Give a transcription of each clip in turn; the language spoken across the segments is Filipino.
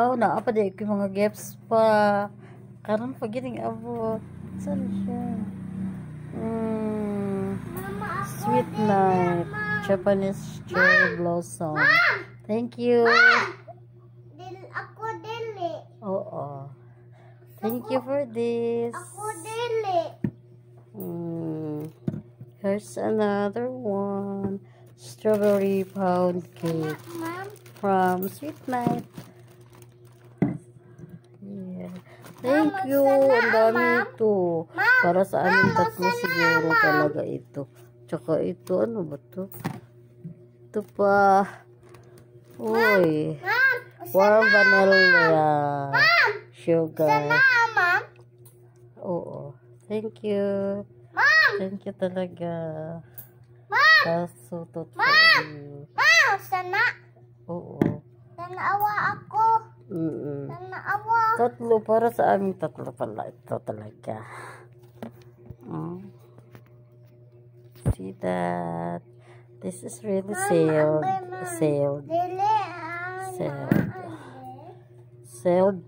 Wow, naapa di ko mga gifts pa. Karon pa gining abot. Saan siya? Sweet Night. Japanese cherry blossom. Thank you. Ako dili. Oo. Thank you for this. Ako dili. Here's another one. Strawberry pound cake from Sweet Night. Yeah. Thank you. Ang dami ito. Para sa amin tatlo siguro talaga ito. Tsaka ito, ano ba ito? Ito pa. Uy. Warm vanilla. Sugar. Oo. Thank you. Thank you talaga. Kasutot for you. Sana. Oo. Tanawa ako. Tanawa. Tatlo. Para sa amin tatlo pala. Ito talaga. See that? This is really sealed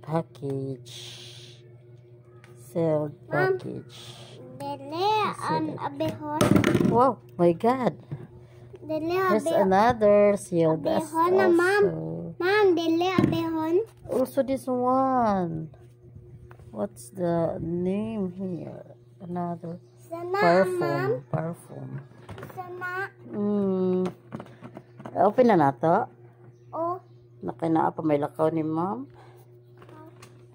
package. Sealed package. Dili ang abehon. Wow, my God. Dili There's abehon. another sealed Abehon na, ma'am. Ma'am, dili abehon. Also this one. What's the name here? Another Sana, ma'am. Perfume. Sana. Open na nato. Oh. Nakinaa pa may lakaw ni ma'am.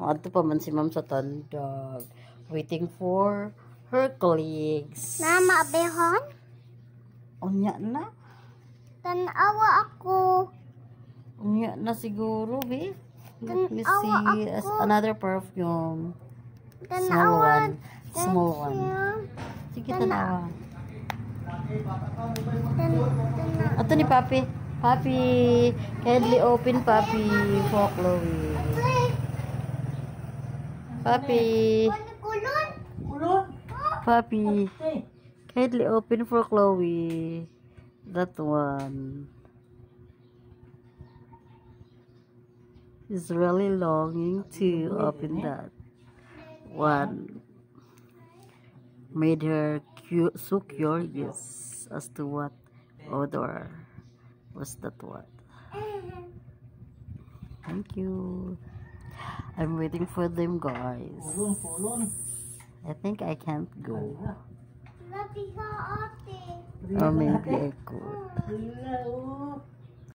Ato pa man si ma'am sa tandag. Waiting for her colleagues. Mama, abehon? Unya na. Tanawa ako. Unya na siguro, be. Let me Tanawa see. ako. Another perfume. Small Tanawa. one. Small one. Sige, tanawa. Ato ni Papi. Papi. Kindly open, Papi. For Chloe. Papi. Papi. Kindly open for Chloe. That one. Is really longing to open that one. Made her so curious as to what odor was that one. Thank you. I'm waiting for them, guys. I think I can't go. Or maybe I could.